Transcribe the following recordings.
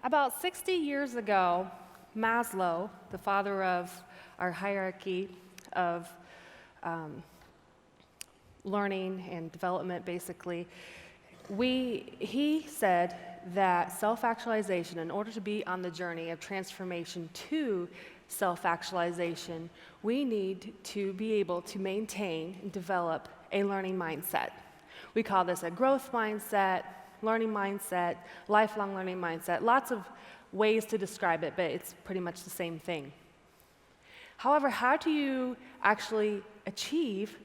About 60 years ago, Maslow, the father of our hierarchy of learning and development, basically, he said that self-actualization, in order to be on the journey of transformation to self-actualization, we need to be able to maintain and develop a learning mindset. We call this a growth mindset, learning mindset, lifelong learning mindset, lots of ways to describe it, but it's pretty much the same thing. However, how do you actually achieve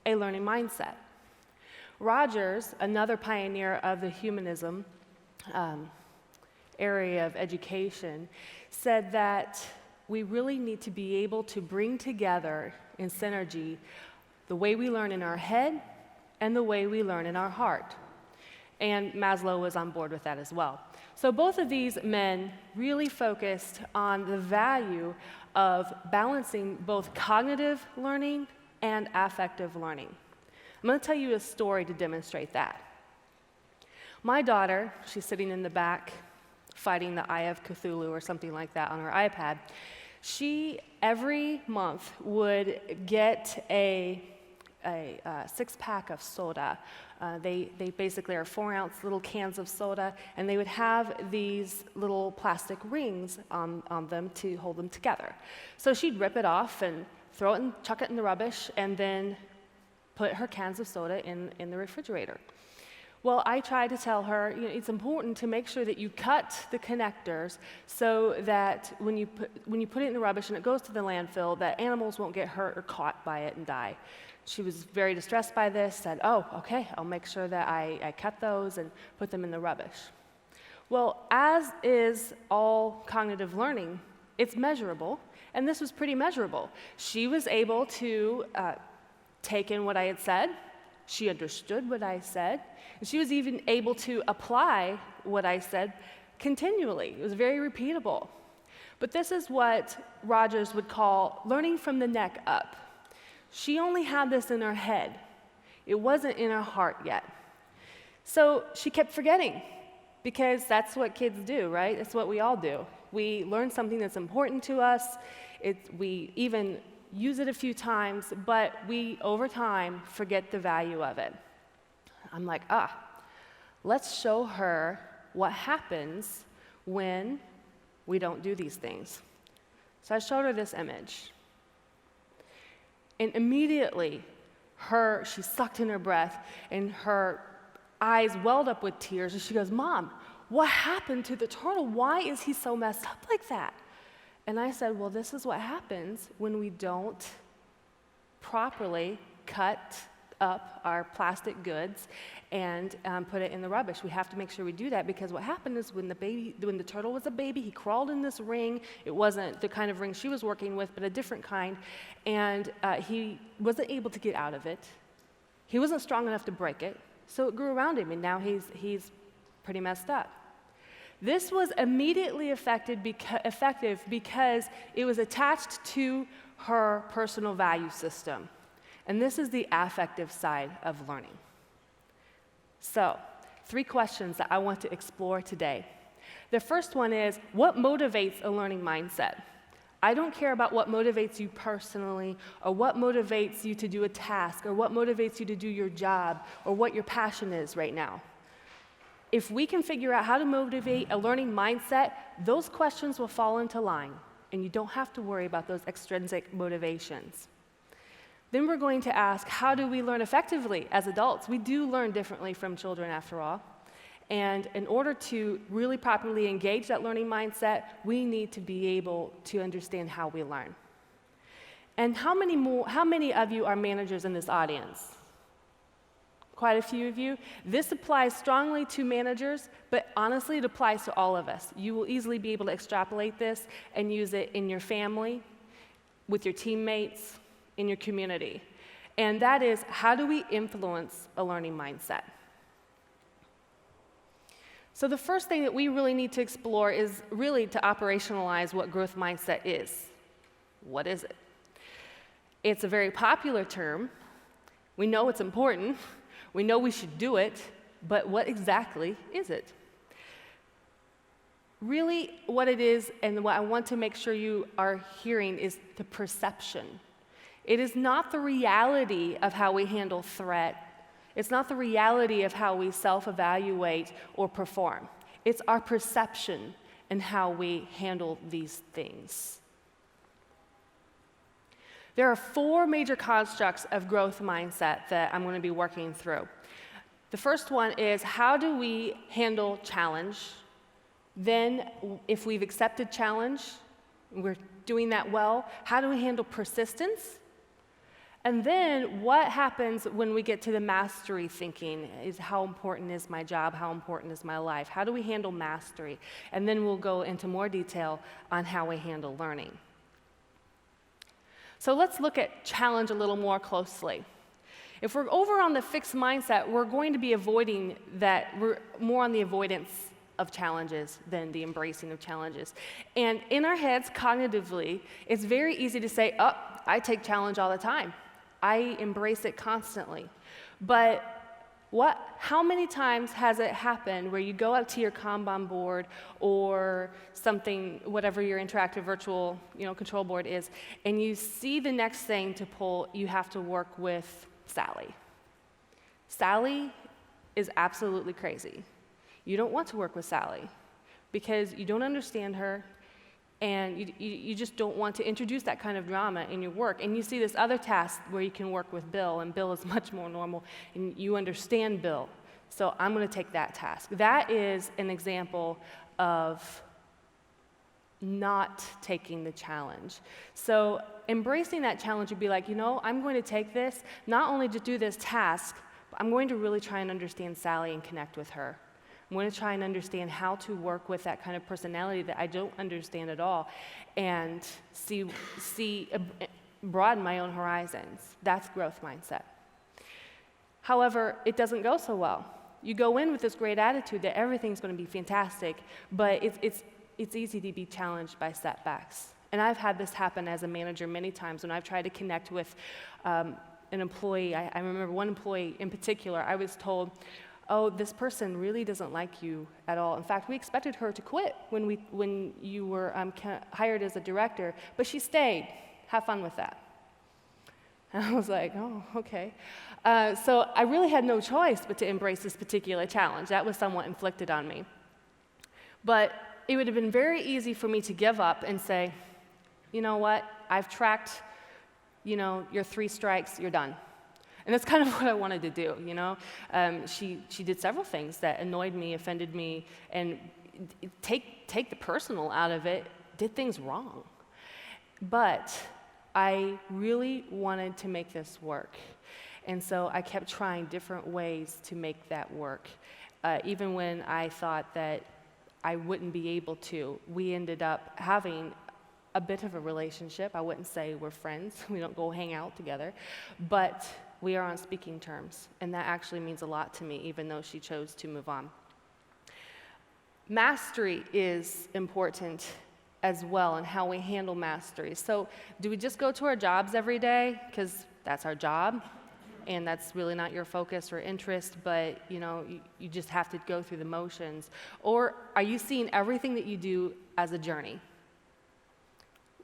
a learning mindset? Rogers, another pioneer of the humanism area of education, said that we really need to be able to bring together in synergy the way we learn in our head and the way we learn in our heart. And Maslow was on board with that as well. So both of these men really focused on the value of balancing both cognitive learning and affective learning. I'm going to tell you a story to demonstrate that. My daughter, she's sitting in the back fighting the Eye of Cthulhu or something like that on her iPad. She, every month, would get a six-pack of soda. They basically are 4-ounce little cans of soda, and they would have these little plastic rings on them to hold them together. So she'd rip it off and throw it and chuck it in the rubbish, and then put her cans of soda in the refrigerator. Well, I tried to tell her, it's important to make sure that you cut the connectors so that when you put it in the rubbish and it goes to the landfill, that animals won't get hurt or caught by it and die. She was very distressed by this, said, oh, okay, I'll make sure that I cut those and put them in the rubbish. Well, as is all cognitive learning, it's measurable, and this was pretty measurable. She was able to take in what I had said. She understood what I said, and she was even able to apply what I said continually. It was very repeatable. But this is what Rogers would call learning from the neck up. She only had this in her head. It wasn't in her heart yet. So she kept forgetting, because that's what kids do, right? That's what we all do. We learn something that's important to us. We even use it a few times, but we, over time, forget the value of it. I'm like, let's show her what happens when we don't do these things. So I showed her this image. And immediately, she sucked in her breath, and her eyes welled up with tears, and she goes, Mom, what happened to the turtle? Why is he so messed up like that? And I said, well, this is what happens when we don't properly cut up our plastic goods and put it in the rubbish. We have to make sure we do that, because what happened is when the turtle was a baby, he crawled in this ring. It wasn't the kind of ring she was working with, but a different kind, and he wasn't able to get out of it. He wasn't strong enough to break it, so it grew around him, and now he's pretty messed up. This was immediately effective because it was attached to her personal value system. And this is the affective side of learning. So, 3 questions that I want to explore today. The first one is, what motivates a learning mindset? I don't care about what motivates you personally, or what motivates you to do a task, or what motivates you to do your job, or what your passion is right now. If we can figure out how to motivate a learning mindset, those questions will fall into line, and you don't have to worry about those extrinsic motivations. Then we're going to ask, how do we learn effectively as adults? We do learn differently from children, after all. And in order to really properly engage that learning mindset, we need to be able to understand how we learn. And how many of you are managers in this audience? Quite a few of you. This applies strongly to managers, but honestly, it applies to all of us. You will easily be able to extrapolate this and use it in your family, with your teammates, in your community. And that is, how do we influence a learning mindset? So the first thing that we really need to explore is really to operationalize what growth mindset is. What is it? It's a very popular term. We know it's important. We know we should do it, but what exactly is it? Really, what it is, and what I want to make sure you are hearing, is the perception. It is not the reality of how we handle threat. It's not the reality of how we self-evaluate or perform. It's our perception and how we handle these things. There are 4 major constructs of growth mindset that I'm going to be working through. The first one is, how do we handle challenge? Then, if we've accepted challenge, we're doing that well, how do we handle persistence? And then, what happens when we get to the mastery thinking? Is how important is my job? How important is my life? How do we handle mastery? And then we'll go into more detail on how we handle learning. So let's look at challenge a little more closely. If we're over on the fixed mindset, we're going to be avoiding that. We're more on the avoidance of challenges than the embracing of challenges. And in our heads, cognitively, it's very easy to say, oh, I take challenge all the time. I embrace it constantly. But how many times has it happened where you go up to your Kanban board or something, whatever your interactive virtual control board is, and you see the next thing to pull, you have to work with Sally. Sally is absolutely crazy. You don't want to work with Sally because you don't understand her, and you just don't want to introduce that kind of drama in your work. And you see this other task where you can work with Bill, and Bill is much more normal, and you understand Bill. So I'm going to take that task. That is an example of not taking the challenge. So embracing that challenge would be like, I'm going to take this, not only to do this task, but I'm going to really try and understand Sally and connect with her. I'm going to try and understand how to work with that kind of personality that I don't understand at all, and broaden my own horizons. That's growth mindset. However, it doesn't go so well. You go in with this great attitude that everything's going to be fantastic, but it's easy to be challenged by setbacks. And I've had this happen as a manager many times when I've tried to connect with an employee. I remember one employee in particular, I was told, oh, this person really doesn't like you at all. In fact, we expected her to quit when you were hired as a director, but she stayed. Have fun with that. And I was like, oh, okay. So I really had no choice but to embrace this particular challenge. That was somewhat inflicted on me. But it would have been very easy for me to give up and say, you know what, I've tracked, your 3 strikes, you're done. And that's kind of what I wanted to do, She did several things that annoyed me, offended me, and take the personal out of it, did things wrong. But I really wanted to make this work. And so I kept trying different ways to make that work. Even when I thought that I wouldn't be able to, we ended up having a bit of a relationship. I wouldn't say we're friends. We don't go hang out together. But we are on speaking terms, and that actually means a lot to me, even though she chose to move on. Mastery is important as well, and how we handle mastery. So do we just go to our jobs every day because that's our job, and that's really not your focus or interest, but you just have to go through the motions? Or are you seeing everything that you do as a journey?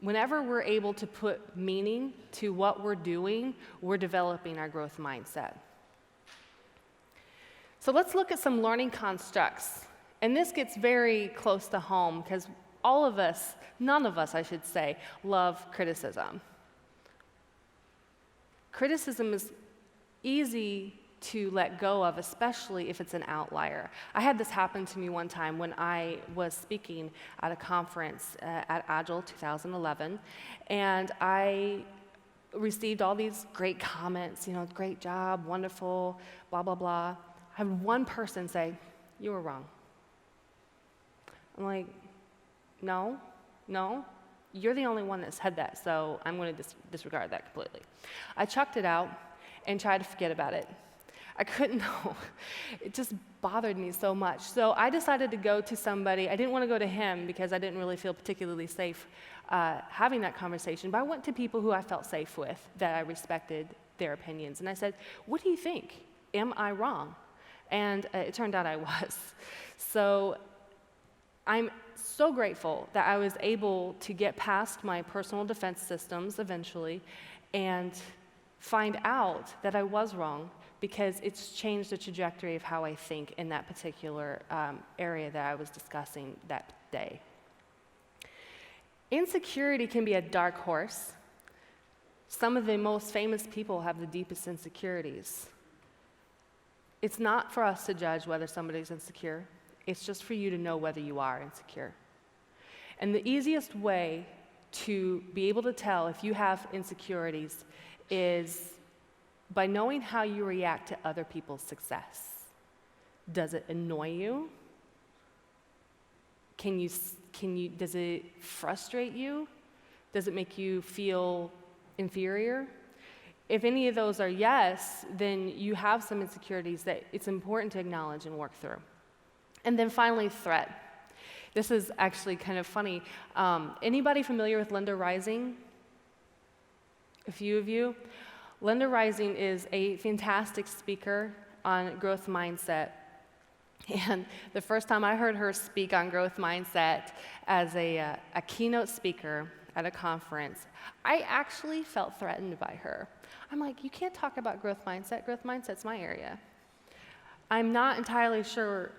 Whenever we're able to put meaning to what we're doing, we're developing our growth mindset. So let's look at some learning constructs. And this gets very close to home because none of us, I should say, love criticism. Criticism is easy to let go of, especially if it's an outlier. I had this happen to me one time when I was speaking at a conference at Agile 2011, and I received all these great comments, great job, wonderful, blah, blah, blah. I had one person say, you were wrong. I'm like, no, you're the only one that said that, so I'm going to disregard that completely. I chucked it out and tried to forget about it. I couldn't know. It just bothered me so much. So I decided to go to somebody. I didn't want to go to him because I didn't really feel particularly safe having that conversation, but I went to people who I felt safe with, that I respected their opinions. And I said, what do you think? Am I wrong? And it turned out I was. So I'm so grateful that I was able to get past my personal defense systems eventually and find out that I was wrong, because it's changed the trajectory of how I think in that particular area that I was discussing that day. Insecurity can be a dark horse. Some of the most famous people have the deepest insecurities. It's not for us to judge whether somebody's insecure. It's just for you to know whether you are insecure. And the easiest way to be able to tell if you have insecurities is by knowing how you react to other people's success. Does it annoy you? Does it frustrate you? Does it make you feel inferior? If any of those are yes, then you have some insecurities that it's important to acknowledge and work through. And then finally, threat. This is actually kind of funny. Anybody familiar with Linda Rising? A few of you? Linda Rising is a fantastic speaker on growth mindset. And the first time I heard her speak on growth mindset as a keynote speaker at a conference, I actually felt threatened by her. I'm like, you can't talk about growth mindset. Growth mindset's my area. I'm not entirely sure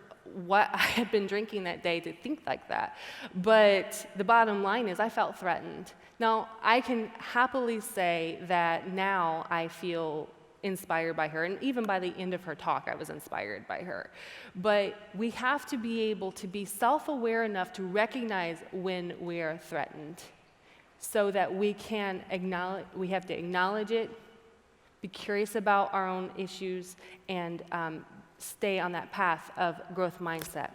what I had been drinking that day to think like that, but the bottom line is I felt threatened. Now, I can happily say that now I feel inspired by her, and even by the end of her talk, I was inspired by her. But we have to be able to be self-aware enough to recognize when we're threatened, so that we can we have to acknowledge it, be curious about our own issues, and stay on that path of growth mindset.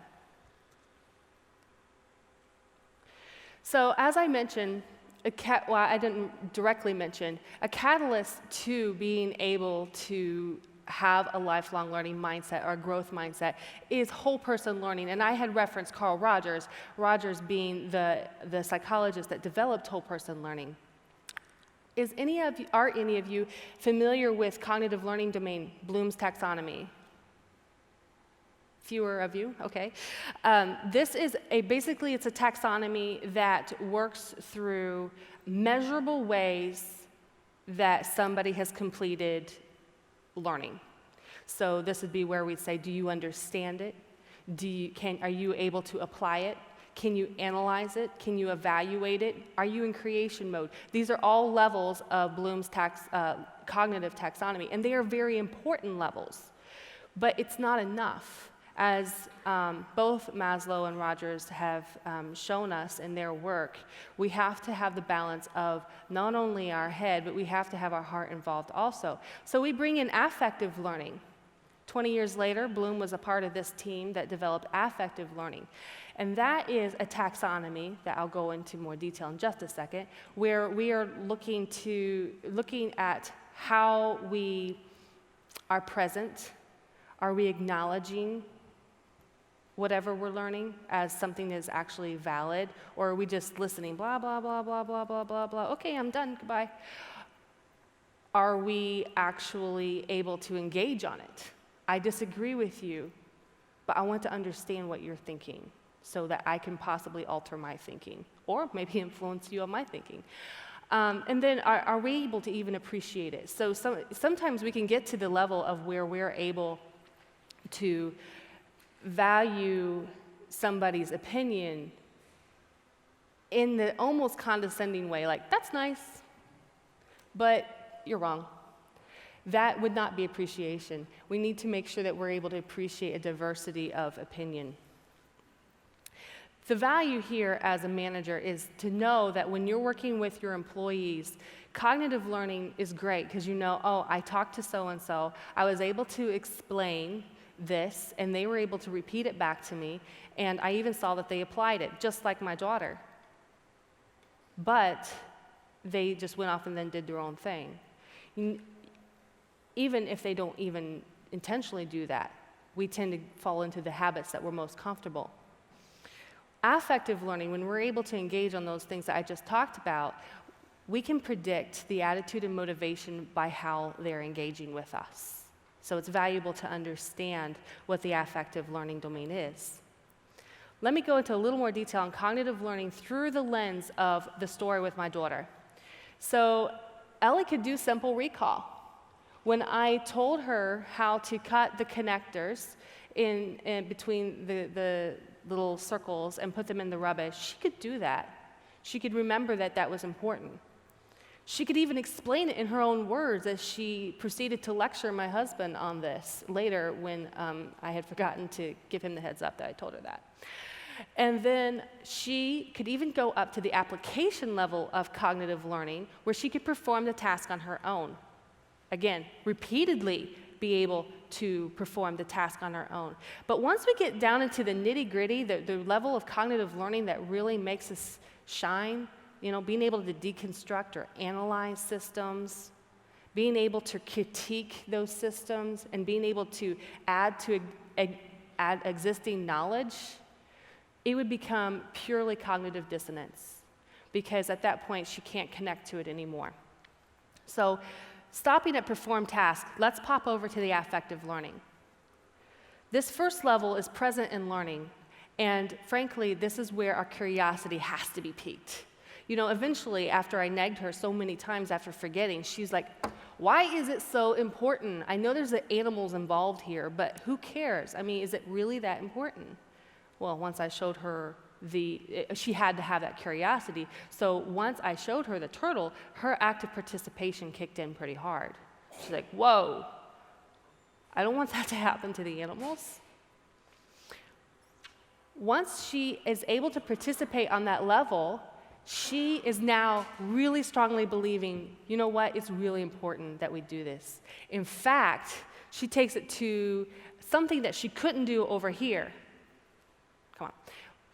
So as I mentioned, I didn't directly mention, a catalyst to being able to have a lifelong learning mindset or a growth mindset is whole person learning. And I had referenced Carl Rogers, Rogers being the psychologist that developed whole person learning. Are any of you familiar with cognitive learning domain, Bloom's taxonomy? Fewer of you, okay. This is basically it's a taxonomy that works through measurable ways that somebody has completed learning. So this would be where we'd say, do you understand it? Are you able to apply it? Can you analyze it? Can you evaluate it? Are you in creation mode? These are all levels of Bloom's cognitive taxonomy, and they are very important levels, but it's not enough. As both Maslow and Rogers have shown us in their work, we have to have the balance of not only our head, but we have to have our heart involved also. So we bring in affective learning. 20 years later, Bloom was a part of this team that developed affective learning. And that is a taxonomy that I'll go into more detail in just a second, where we are looking at how we are present. Are we acknowledging whatever we're learning as something that is actually valid, or are we just listening, blah, blah, blah, blah, blah, blah, blah, blah, okay, I'm done, goodbye. Are we actually able to engage on it? I disagree with you, but I want to understand what you're thinking so that I can possibly alter my thinking, or maybe influence you on my thinking. And then are we able to even appreciate it? So sometimes we can get to the level of where we're able to value somebody's opinion in the almost condescending way, like, that's nice, but you're wrong. That would not be appreciation. We need to make sure that we're able to appreciate a diversity of opinion. The value here as a manager is to know that when you're working with your employees, cognitive learning is great because you know, oh, I talked to so-and-so, I was able to explain this, and they were able to repeat it back to me, and I even saw that they applied it, just like my daughter. But they just went off and then did their own thing. Even if they don't even intentionally do that, we tend to fall into the habits that we're most comfortable. Affective learning, when we're able to engage on those things that I just talked about, we can predict the attitude and motivation by how they're engaging with us. So it's valuable to understand what the affective learning domain is. Let me go into a little more detail on cognitive learning through the lens of the story with my daughter. So Ellie could do simple recall. When I told her how to cut the connectors in between the little circles and put them in the rubbish, she could do that. She could remember that that was important. She could even explain it in her own words as she proceeded to lecture my husband on this later when I had forgotten to give him the heads up that I told her that. And then she could even go up to the application level of cognitive learning where she could perform the task on her own. Again, repeatedly be able to perform the task on her own. But once we get down into the nitty-gritty, the level of cognitive learning that really makes us shine, being able to deconstruct or analyze systems, being able to critique those systems, and being able to add existing knowledge, it would become purely cognitive dissonance, because at that point she can't connect to it anymore. So stopping at perform task, let's pop over to the affective learning. This first level is present in learning, and frankly, this is where our curiosity has to be piqued. Eventually, after I nagged her so many times after forgetting, she's like, why is it so important? I know there's animals involved here, but who cares? Is it really that important? Well, once I showed her she had to have that curiosity. So once I showed her the turtle, her active participation kicked in pretty hard. She's like, whoa, I don't want that to happen to the animals. Once she is able to participate on that level, she is now really strongly believing, it's really important that we do this. In fact, she takes it to something that she couldn't do over here. Come on.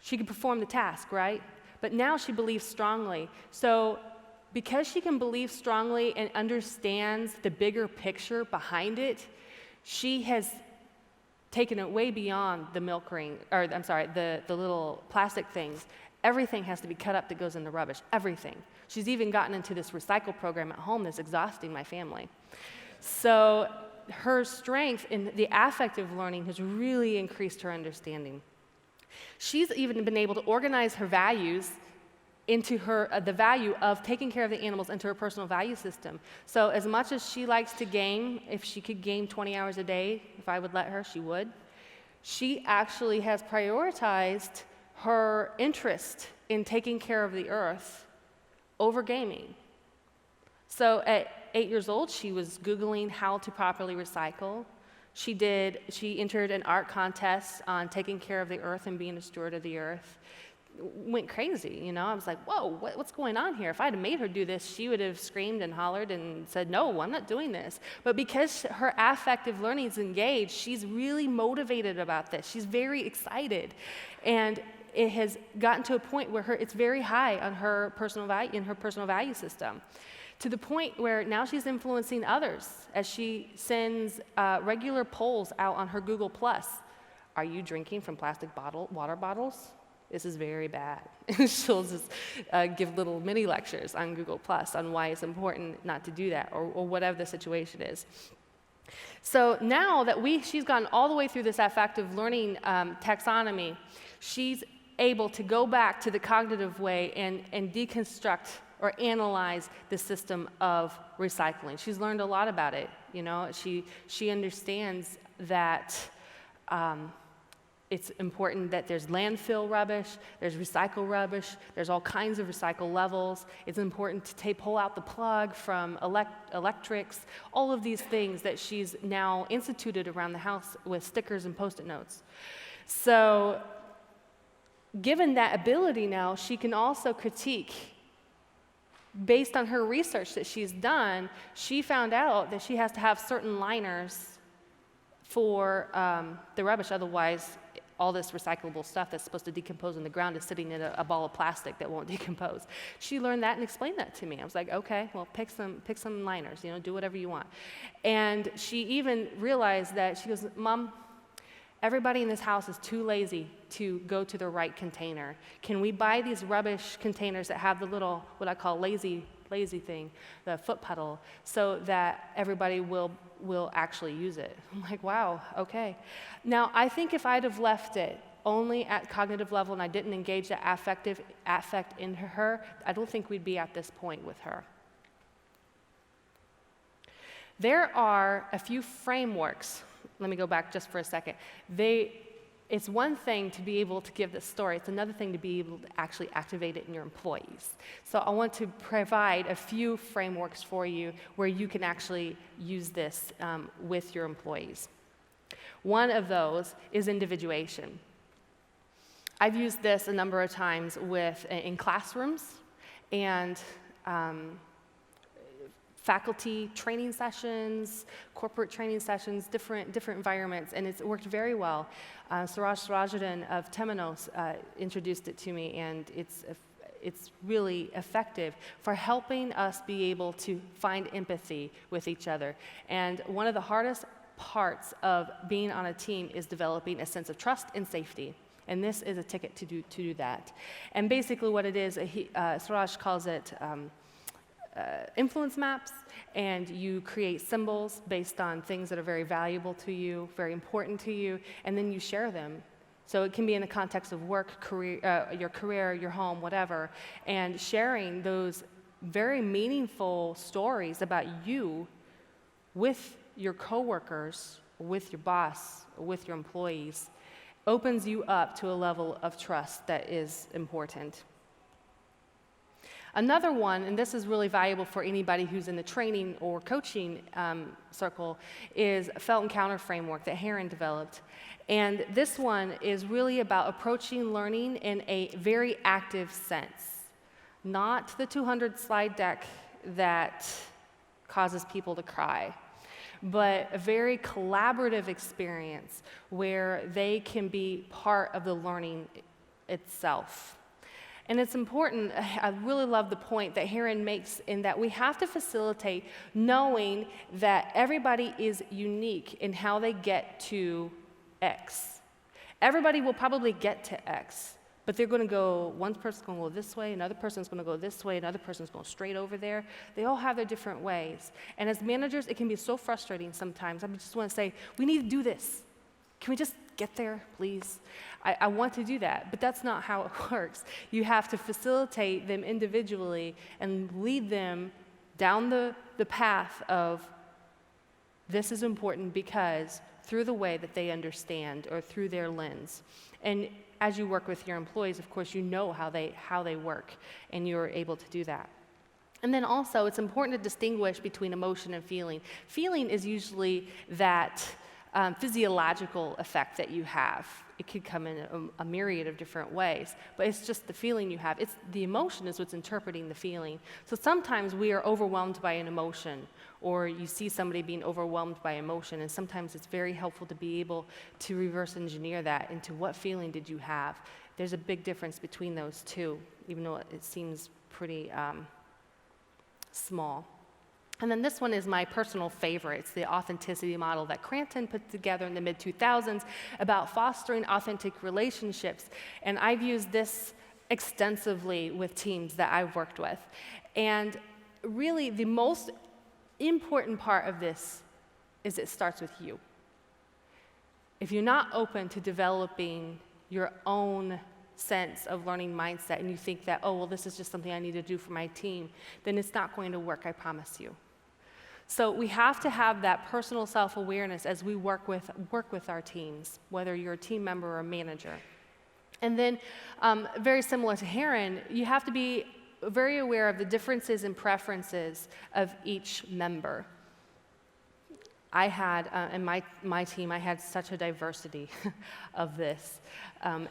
She could perform the task, right? But now she believes strongly. So because she can believe strongly and understands the bigger picture behind it, she has taken it way beyond the milk ring, the little plastic things. Everything has to be cut up that goes in the rubbish, everything. She's even gotten into this recycle program at home that's exhausting my family. So her strength in the affective learning has really increased her understanding. She's even been able to organize her values into the value of taking care of the animals into her personal value system. So as much as she likes to game, if she could game 20 hours a day, if I would let her, she would. She actually has prioritized her interest in taking care of the earth over gaming. So at 8 years old, she was Googling how to properly recycle. She entered an art contest on taking care of the earth and being a steward of the earth. Went crazy, I was like, whoa, what's going on here? If I had made her do this, she would have screamed and hollered and said, no, I'm not doing this. But because her affective learning is engaged, she's really motivated about this. She's very excited. And it has gotten to a point where it's very high on her personal value system, to the point where now she's influencing others as she sends regular polls out on her Google+. Are you drinking from plastic water bottles? This is very bad. She'll just give little mini lectures on Google+ on why it's important not to do that, or whatever the situation is. So now that she's gone all the way through this affective learning taxonomy, she's able to go back to the cognitive way and deconstruct or analyze the system of recycling. She's learned a lot about it. She understands that it's important that there's landfill rubbish, there's recycle rubbish, there's all kinds of recycle levels. It's important to pull out the plug from electrics, all of these things that she's now instituted around the house with stickers and Post-it notes. So given that ability now, she can also critique. Based on her research that she's done, she found out that she has to have certain liners for the rubbish. Otherwise, all this recyclable stuff that's supposed to decompose in the ground is sitting in a ball of plastic that won't decompose. She learned that and explained that to me. I was like, okay, well, pick some liners, do whatever you want. And she even realized that, she goes, Mom, everybody in this house is too lazy to go to the right container. Can we buy these rubbish containers that have the little, what I call lazy thing, the foot pedal, so that everybody will actually use it? I'm like, wow, okay. Now, I think if I'd have left it only at cognitive level and I didn't engage that affect in her, I don't think we'd be at this point with her. There are a few frameworks. Let me go back just for a second. It's one thing to be able to give this story. It's another thing to be able to actually activate it in your employees. So I want to provide a few frameworks for you where you can actually use this with your employees. One of those is individuation. I've used this a number of times in classrooms and faculty training sessions, corporate training sessions, different environments, and it's worked very well. Suraj Surajuddin of Temenos introduced it to me, and it's really effective for helping us be able to find empathy with each other. And one of the hardest parts of being on a team is developing a sense of trust and safety. And this is a ticket to do that. And basically what it is, Suraj calls it influence maps, and you create symbols based on things that are very valuable to you, very important to you, and then you share them. So it can be in the context of work, your career, your home, whatever, and sharing those very meaningful stories about you with your coworkers, with your boss, with your employees, opens you up to a level of trust that is important. Another one, and this is really valuable for anybody who's in the training or coaching circle, is a felt encounter framework that Heron developed. And this one is really about approaching learning in a very active sense, not the 200-slide deck that causes people to cry, but a very collaborative experience where they can be part of the learning itself. And it's important, I really love the point that Heron makes in that we have to facilitate knowing that everybody is unique in how they get to X. Everybody will probably get to X, but they're going to go, one person's going to go this way, another person's going to go this way, another person's going straight over there. They all have their different ways. And as managers, it can be so frustrating sometimes. I just want to say, we need to do this. Can we just get there, please? I want to do that, but that's not how it works. You have to facilitate them individually and lead them down the path of this is important because through the way that they understand or through their lens. And as you work with your employees, of course, you know how they work, and you're able to do that. And then also, it's important to distinguish between emotion and feeling. Feeling is usually that physiological effect that you have. It could come in a myriad of different ways, but it's just the feeling you have. It's the emotion is what's interpreting the feeling. So sometimes we are overwhelmed by an emotion, or you see somebody being overwhelmed by emotion, and sometimes it's very helpful to be able to reverse engineer that into what feeling did you have. There's a big difference between those two, even though it seems pretty small. And then this one is my personal favorite. It's the authenticity model that Cranton put together in the mid-2000s about fostering authentic relationships. And I've used this extensively with teams that I've worked with. And really, the most important part of this is it starts with you. If you're not open to developing your own sense of learning mindset and you think that, oh, well, this is just something I need to do for my team, then it's not going to work, I promise you. So we have to have that personal self-awareness as we work with our teams, whether you're a team member or a manager. And then, very similar to Heron, you have to be very aware of the differences and preferences of each member. I had, in my team, I had such a diversity of this.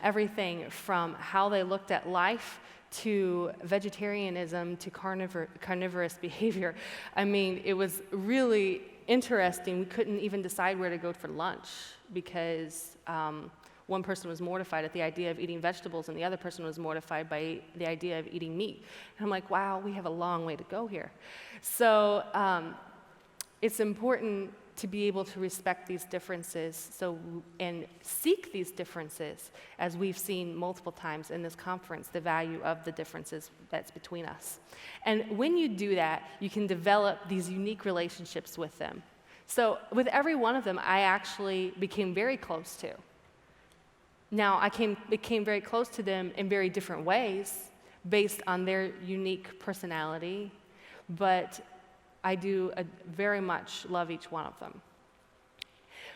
Everything from how they looked at life to vegetarianism to carnivorous behavior. I mean, it was really interesting. We couldn't even decide where to go for lunch because one person was mortified at the idea of eating vegetables and the other person was mortified by the idea of eating meat. And I'm like, wow, we have a long way to go here. So it's important to be able to respect these differences and seek these differences, as we've seen multiple times in this conference, the value of the differences that's between us. And when you do that, you can develop these unique relationships with them. So with every one of them, I actually became very close to. Now, became very close to them in very different ways based on their unique personality, but I do very much love each one of them.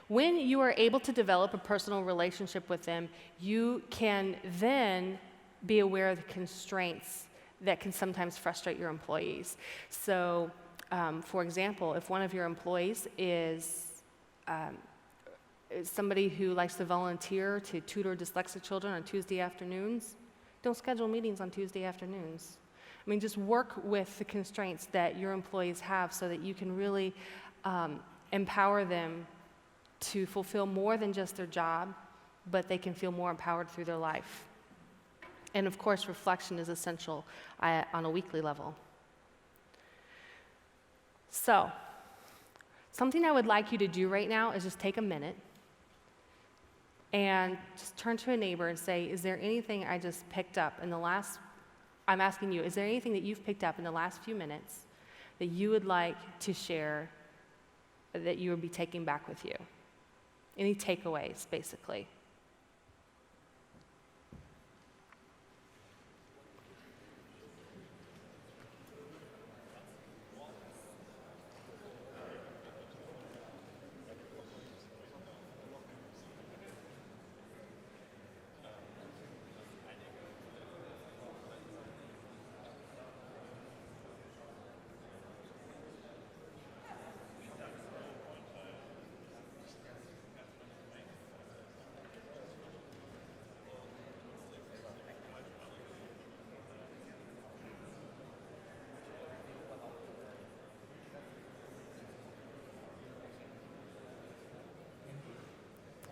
When you are able to develop a personal relationship with them, you can then be aware of the constraints that can sometimes frustrate your employees. So, for example, if one of your employees is somebody who likes to volunteer to tutor dyslexic children on Tuesday afternoons, don't schedule meetings on Tuesday afternoons. I mean, just work with the constraints that your employees have so that you can really empower them to fulfill more than just their job, but they can feel more empowered through their life. And of course, reflection is essential on a weekly level. So, something I would like you to do right now is just take a minute and just turn to a neighbor and say, is there anything I just picked up I'm asking you, is there anything that you've picked up in the last few minutes that you would like to share that you would be taking back with you? Any takeaways, basically?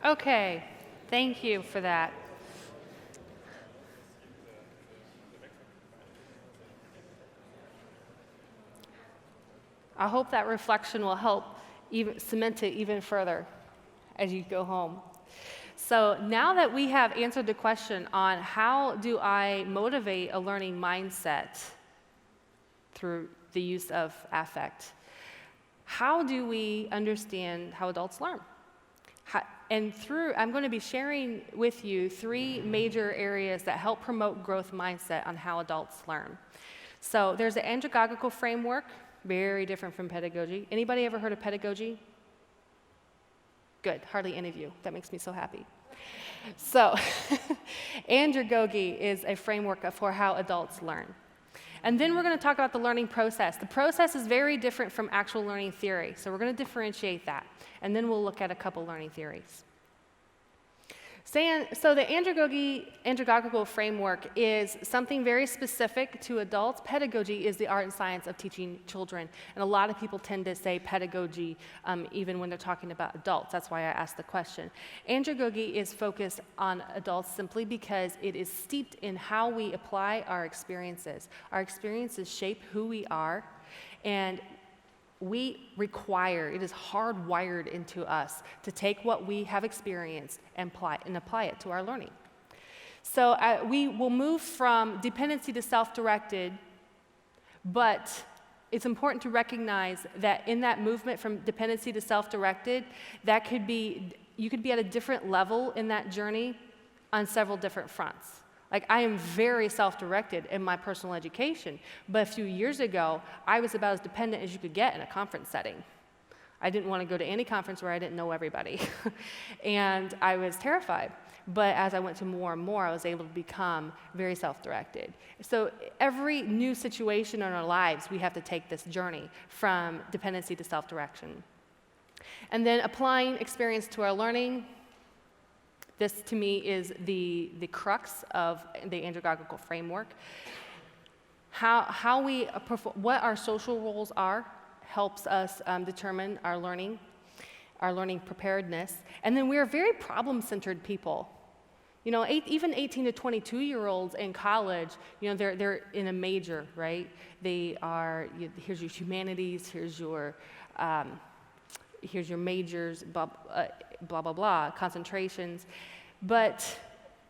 Okay, thank you for that. I hope that reflection will help cement it even further as you go home. So now that we have answered the question on how do I motivate a learning mindset through the use of affect, how do we understand how adults learn? I'm going to be sharing with you 3 major areas that help promote growth mindset on how adults learn. So there's the andragogical framework, very different from pedagogy. Anybody ever heard of pedagogy? Good, hardly any of you. That makes me so happy. So Andragogy is a framework for how adults learn. And then we're going to talk about the learning process. The process is very different from actual learning theory, so we're going to differentiate that. And then we'll look at a couple learning theories. So the andragogical framework is something very specific to adults. Pedagogy is the art and science of teaching children. And a lot of people tend to say pedagogy even when they're talking about adults. That's why I asked the question. Andragogy is focused on adults simply because it is steeped in how we apply our experiences. Our experiences shape who we are, and it is hardwired into us to take what we have experienced and apply it to our learning. So we will move from dependency to self-directed, but it's important to recognize that in that movement from dependency to self-directed, you could be at a different level in that journey on several different fronts. Like, I am very self-directed in my personal education, but a few years ago, I was about as dependent as you could get in a conference setting. I didn't want to go to any conference where I didn't know everybody, and I was terrified. But as I went to more and more, I was able to become very self-directed. So every new situation in our lives, we have to take this journey from dependency to self-direction. And then applying experience to our learning. This, to me, is the crux of the andragogical framework. What our social roles are helps us determine our learning preparedness. And then we are very problem-centered people. You know, even 18 to 22-year-olds in college, you know, they're in a major, right? They are, here's your humanities, here's your majors, blah, blah, blah, concentrations. But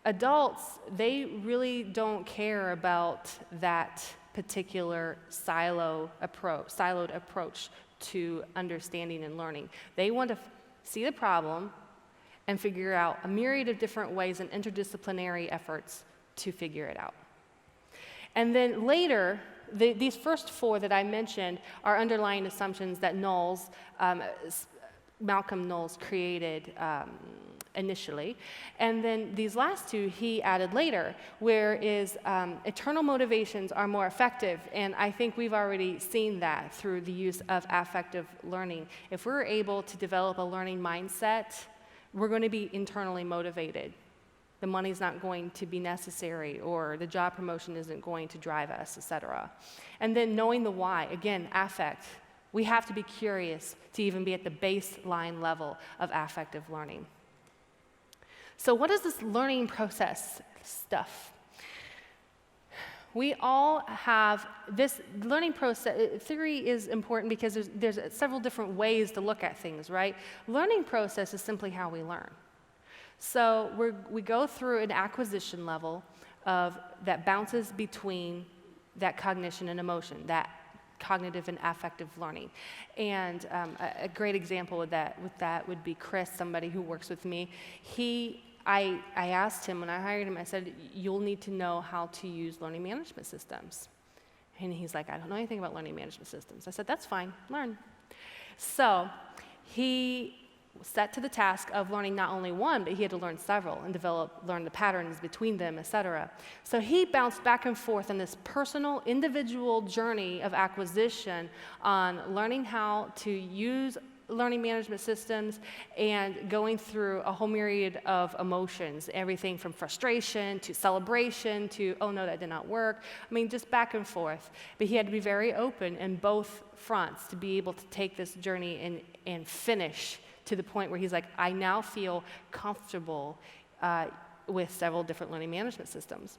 adults, they really don't care about that particular siloed approach to understanding and learning. They want to see the problem and figure out a myriad of different ways and interdisciplinary efforts to figure it out. And then later, these first four that I mentioned are underlying assumptions that Malcolm Knowles created initially. And then these last two he added later, whereas eternal motivations are more effective. And I think we've already seen that through the use of affective learning. If we're able to develop a learning mindset, we're going to be internally motivated. The money's not going to be necessary, or the job promotion isn't going to drive us, etc. And then knowing the why, again, affect. We have to be curious to even be at the baseline level of affective learning. So what is this learning process stuff? We all have this learning process. Theory is important because there's several different ways to look at things, right? Learning process is simply how we learn. So we go through an acquisition level that bounces between that cognition and emotion, that cognitive and affective learning. And a great example with that would be Chris, somebody who works with me. I asked him when I hired him, I said, you'll need to know how to use learning management systems. And he's like, I don't know anything about learning management systems. I said, that's fine, learn. So he set to the task of learning not only one, but he had to learn several and learn the patterns between them, etc. So he bounced back and forth on this personal, individual journey of acquisition on learning how to use learning management systems and going through a whole myriad of emotions, everything from frustration to celebration to, oh no, that did not work. I mean, just back and forth. But he had to be very open in both fronts to be able to take this journey and finish to the point where he's like, I now feel comfortable with several different learning management systems.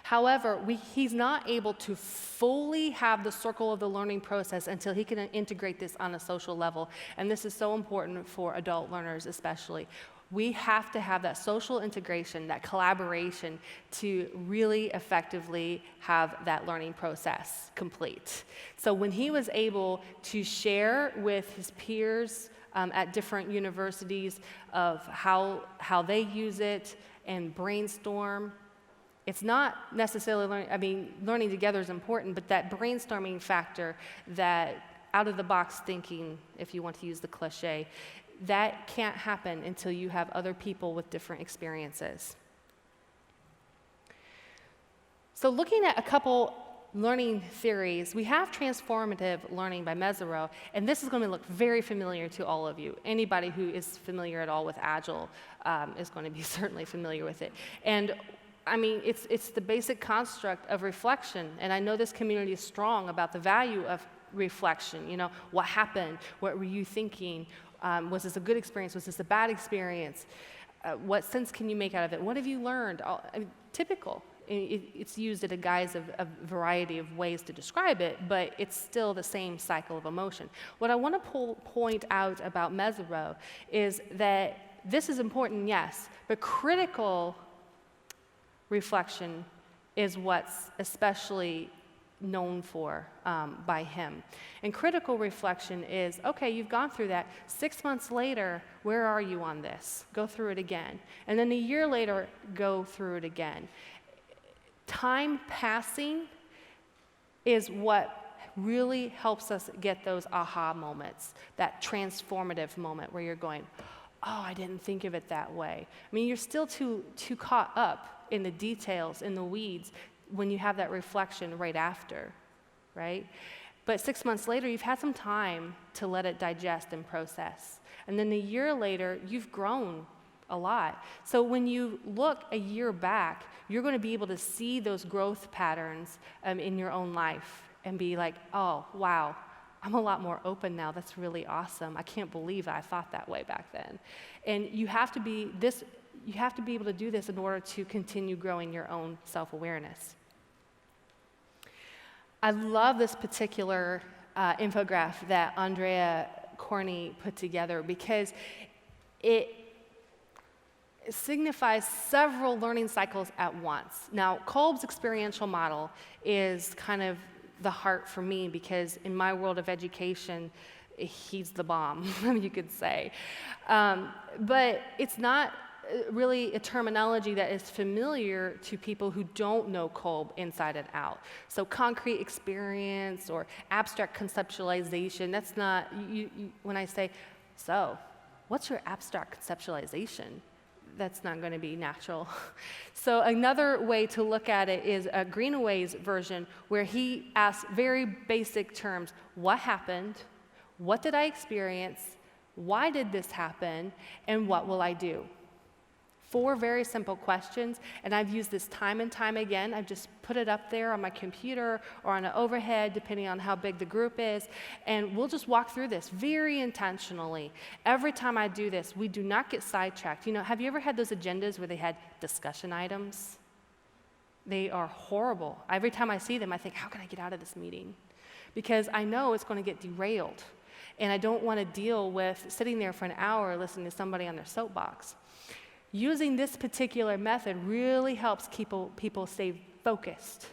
However, he's not able to fully have the circle of the learning process until he can integrate this on a social level. And this is so important for adult learners especially. We have to have that social integration, that collaboration to really effectively have that learning process complete. So when he was able to share with his peers at different universities of how they use it and brainstorm, it's not necessarily learning together is important, but that brainstorming factor, that out-of-the-box thinking, if you want to use the cliche, that can't happen until you have other people with different experiences. So looking at a couple learning theories, we have Transformative Learning by Mezirow, and this is going to look very familiar to all of you. Anybody who is familiar at all with Agile is going to be certainly familiar with it. And I mean, it's the basic construct of reflection, and I know this community is strong about the value of reflection. You know, what happened? What were you thinking? Was this a good experience? Was this a bad experience? What sense can you make out of it? What have you learned? Typical. It's used in a guise of a variety of ways to describe it, but it's still the same cycle of emotion. What I want to point out about Mezirow is that this is important, yes, but critical reflection is what's especially known for by him. And critical reflection is, okay, you've gone through that. 6 months later, where are you on this? Go through it again. And then a year later, go through it again. Time passing is what really helps us get those aha moments, that transformative moment where you're going, oh, I didn't think of it that way. I mean, you're still too caught up in the details, in the weeds, when you have that reflection right after, right? But 6 months later, you've had some time to let it digest and process. And then a year later, you've grown a lot. So when you look a year back, you're going to be able to see those growth patterns in your own life and be like, oh, wow, I'm a lot more open now. That's really awesome. I can't believe I thought that way back then. And you have to be able to do this in order to continue growing your own self-awareness. I love this particular infograph that Andrea Corney put together because it signifies several learning cycles at once. Now, Kolb's experiential model is kind of the heart for me because in my world of education, he's the bomb, you could say. But it's not really a terminology that is familiar to people who don't know Kolb inside and out. So concrete experience or abstract conceptualization, that's not, when I say, so what's your abstract conceptualization? That's not going to be natural. So another way to look at it is Greenaway's version, where he asks very basic terms. What happened? What did I experience? Why did this happen? And what will I do? 4 very simple questions, and I've used this time and time again. I've just put it up there on my computer or on an overhead, depending on how big the group is, and we'll just walk through this very intentionally. Every time I do this, we do not get sidetracked. You know, have you ever had those agendas where they had discussion items? They are horrible. Every time I see them, I think, how can I get out of this meeting? Because I know it's going to get derailed, and I don't want to deal with sitting there for an hour listening to somebody on their soapbox. Using this particular method really helps people stay focused.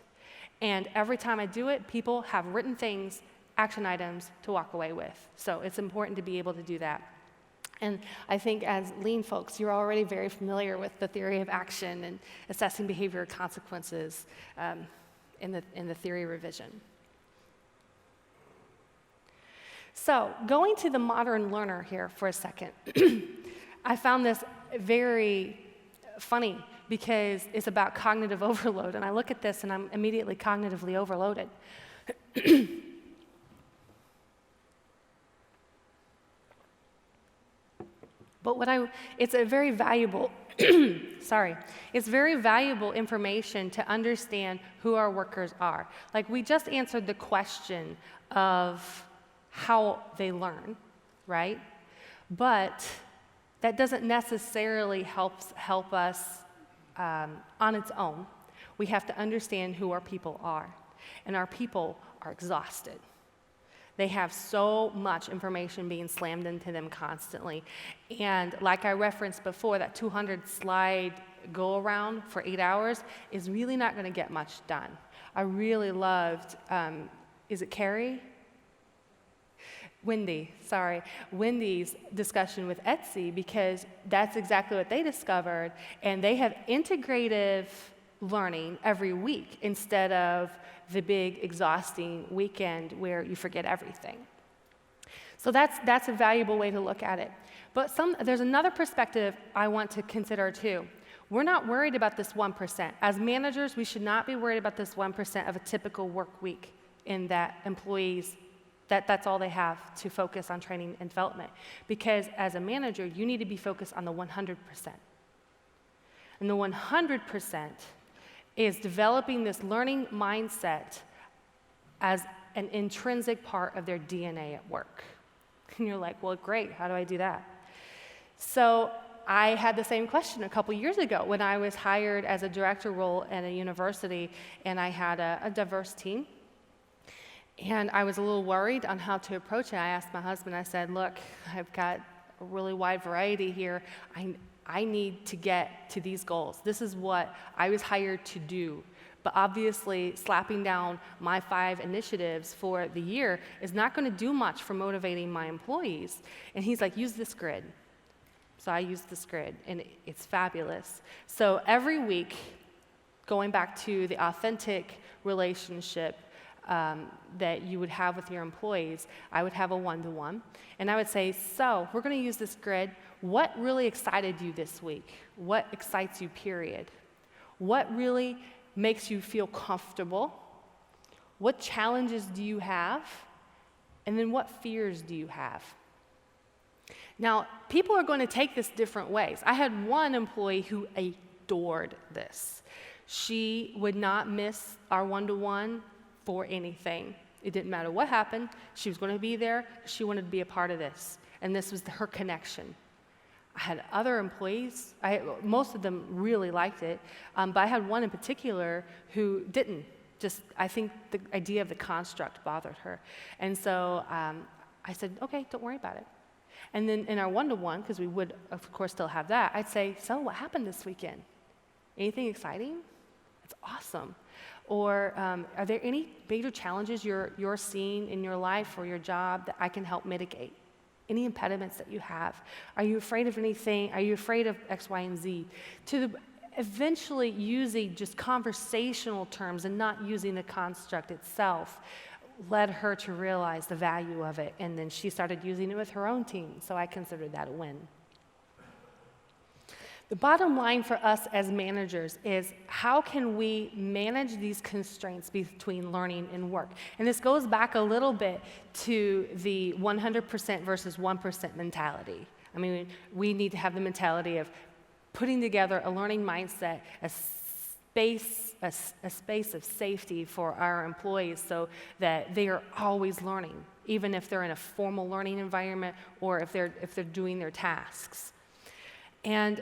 And every time I do it, people have written things, action items to walk away with. So it's important to be able to do that. And I think as lean folks, you're already very familiar with the theory of action and assessing behavior consequences in the theory revision. So going to the modern learner here for a second, I found this very funny because it's about cognitive overload. And I look at this and I'm immediately cognitively overloaded. But it's a very valuable, it's very valuable information to understand who our workers are. Like we just answered the question of how they learn, right? But that doesn't necessarily help us on its own. We have to understand who our people are. And our people are exhausted. They have so much information being slammed into them constantly. And like I referenced before, that 200-slide go-around for 8 hours is really not going to get much done. I really loved, is it Carrie? Wendy's discussion with Etsy, because that's exactly what they discovered, and they have integrative learning every week instead of the big exhausting weekend where you forget everything. So that's a valuable way to look at it. But there's another perspective I want to consider too. We're not worried about this 1%. As managers, we should not be worried about this 1% of a typical work week in that employees that's all they have to focus on training and development. Because as a manager, you need to be focused on the 100%. And the 100% is developing this learning mindset as an intrinsic part of their DNA at work. And you're like, well, great, how do I do that? So I had the same question a couple years ago when I was hired as a director role at a university, and I had a diverse team. And I was a little worried on how to approach it. I asked my husband, I said, look, I've got a really wide variety here. I need to get to these goals. This is what I was hired to do. But obviously, slapping down my 5 initiatives for the year is not going to do much for motivating my employees. And he's like, use this grid. So I used this grid, and it's fabulous. So every week, going back to the authentic relationship that you would have with your employees, I would have a one-to-one, and I would say, so we're going to use this grid. What really excited you this week? What excites you, period? What really makes you feel comfortable? What challenges do you have? And then what fears do you have? Now, people are going to take this different ways. I had one employee who adored this. She would not miss our one-to-one for anything. It didn't matter what happened. She was going to be there. She wanted to be a part of this. And this was her connection. I had other employees. Most of them really liked it. But I had one in particular who didn't. I think the idea of the construct bothered her. And so I said, okay, don't worry about it. And then in our one-to-one, because we would, of course, still have that, I'd say, so what happened this weekend? Anything exciting? That's awesome. Or are there any major challenges you're seeing in your life or your job that I can help mitigate? Any impediments that you have? Are you afraid of anything? Are you afraid of X, Y, and Z? Eventually using just conversational terms and not using the construct itself led her to realize the value of it, and then she started using it with her own team, so I considered that a win. The bottom line for us as managers is how can we manage these constraints between learning and work? And this goes back a little bit to the 100% versus 1% mentality. I mean, we need to have the mentality of putting together a learning mindset, a space of safety for our employees so that they are always learning, even if they're in a formal learning environment or if they're doing their tasks. And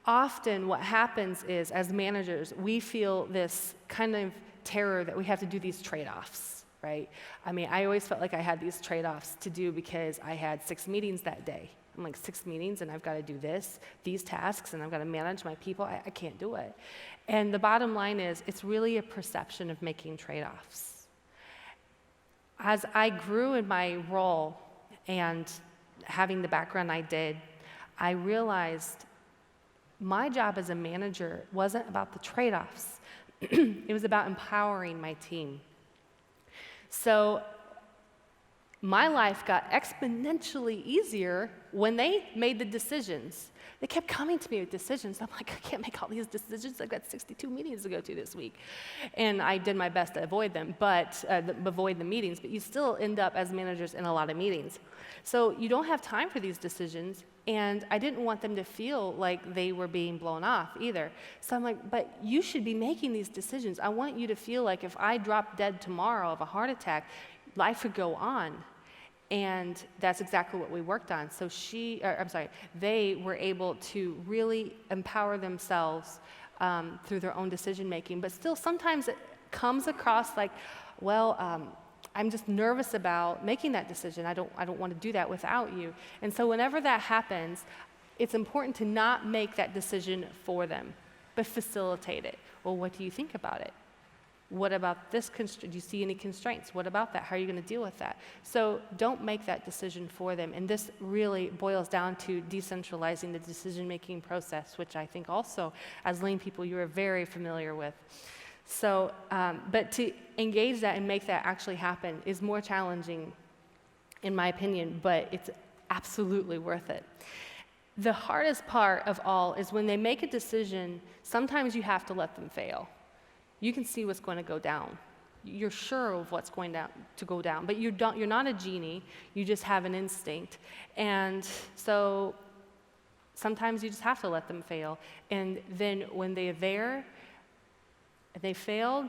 often what happens is, as managers, we feel this kind of terror that we have to do these trade-offs, right? I mean, I always felt like I had these trade-offs to do because I had 6 meetings that day. I'm like, 6 meetings, and I've got to do these tasks, and I've got to manage my people. I can't do it. And the bottom line is, it's really a perception of making trade-offs. As I grew in my role and having the background I did, I realized my job as a manager wasn't about the trade-offs. It was about empowering my team. So my life got exponentially easier when they made the decisions. They kept coming to me with decisions. I'm like, I can't make all these decisions. I've got 62 meetings to go to this week. And I did my best to avoid them, but avoid the meetings. But you still end up as managers in a lot of meetings. So you don't have time for these decisions. And I didn't want them to feel like they were being blown off either. So I'm like, but you should be making these decisions. I want you to feel like if I drop dead tomorrow of a heart attack, life would go on. And that's exactly what we worked on. So they were able to really empower themselves through their own decision making. But still, sometimes it comes across like, well, I'm just nervous about making that decision. I don't want to do that without you. And so whenever that happens, it's important to not make that decision for them, but facilitate it. Well, what do you think about it? What about this constraint? Do you see any constraints? What about that? How are you going to deal with that? So don't make that decision for them. And this really boils down to decentralizing the decision-making process, which I think also, as Lean people, you are very familiar with. So, but to engage that and make that actually happen is more challenging, in my opinion, but it's absolutely worth it. The hardest part of all is when they make a decision, sometimes you have to let them fail. You can see what's going to go down. You're sure of what's going to go down, but you're not a genie. You just have an instinct. And so sometimes you just have to let them fail. And then when they're there, and they failed,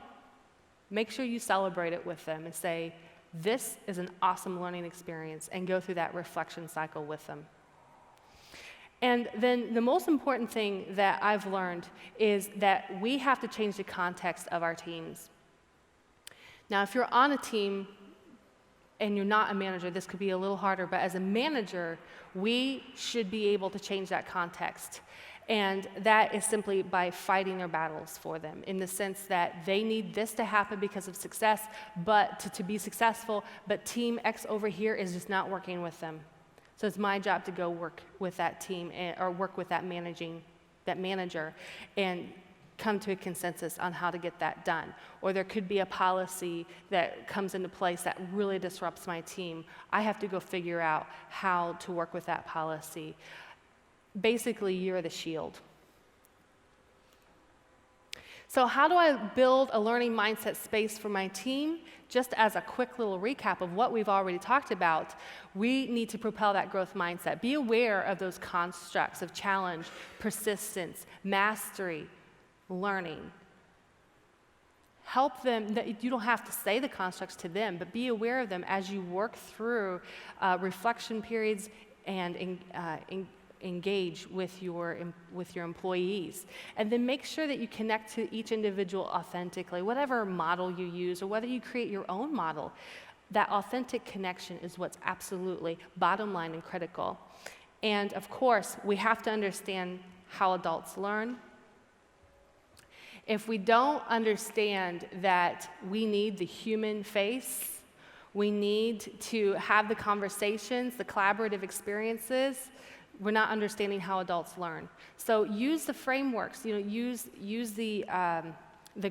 make sure you celebrate it with them and say, this is an awesome learning experience, and go through that reflection cycle with them. And then the most important thing that I've learned is that we have to change the context of our teams. Now, if you're on a team and you're not a manager, this could be a little harder, but as a manager, we should be able to change that context. And that is simply by fighting their battles for them, in the sense that they need this to happen because of success, but to be successful, but team X over here is just not working with them. So it's my job to go work with that team or work with that manager and come to a consensus on how to get that done. Or there could be a policy that comes into place that really disrupts my team. I have to go figure out how to work with that policy. Basically, you're the shield. So how do I build a learning mindset space for my team? Just as a quick little recap of what we've already talked about, we need to propel that growth mindset. Be aware of those constructs of challenge, persistence, mastery, learning. Help them. You don't have to say the constructs to them, but be aware of them as you work through reflection periods and engage with your employees. And then make sure that you connect to each individual authentically, whatever model you use, or whether you create your own model. That authentic connection is what's absolutely bottom line and critical. And of course, we have to understand how adults learn. If we don't understand that we need the human face, we need to have the conversations, the collaborative experiences, we're not understanding how adults learn. So use the frameworks, use the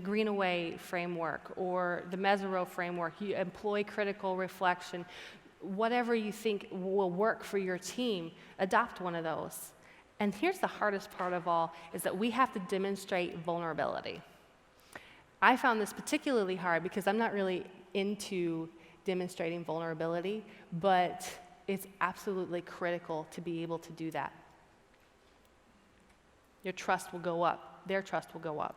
Greenaway framework or the Mesereau framework. You employ critical reflection. Whatever you think will work for your team, adopt one of those. And here's the hardest part of all, is that we have to demonstrate vulnerability. I found this particularly hard because I'm not really into demonstrating vulnerability, but it's absolutely critical to be able to do that. Your trust will go up. Their trust will go up.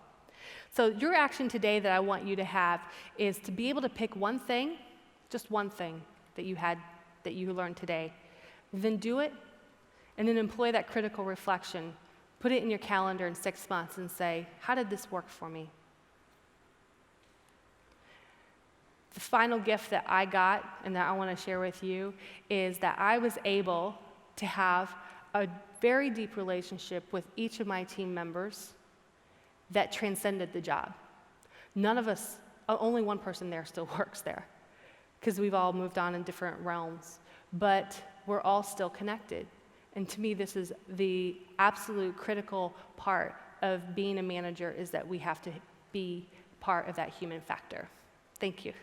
So your action today that I want you to have is to be able to pick one thing, just one thing that you learned today, then do it, and then employ that critical reflection. Put it in your calendar in 6 months and say, how did this work for me? The final gift that I got and that I want to share with you is that I was able to have a very deep relationship with each of my team members that transcended the job. None of us, only one person there still works there because we've all moved on in different realms, but we're all still connected. And to me, this is the absolute critical part of being a manager, is that we have to be part of that human factor. Thank you.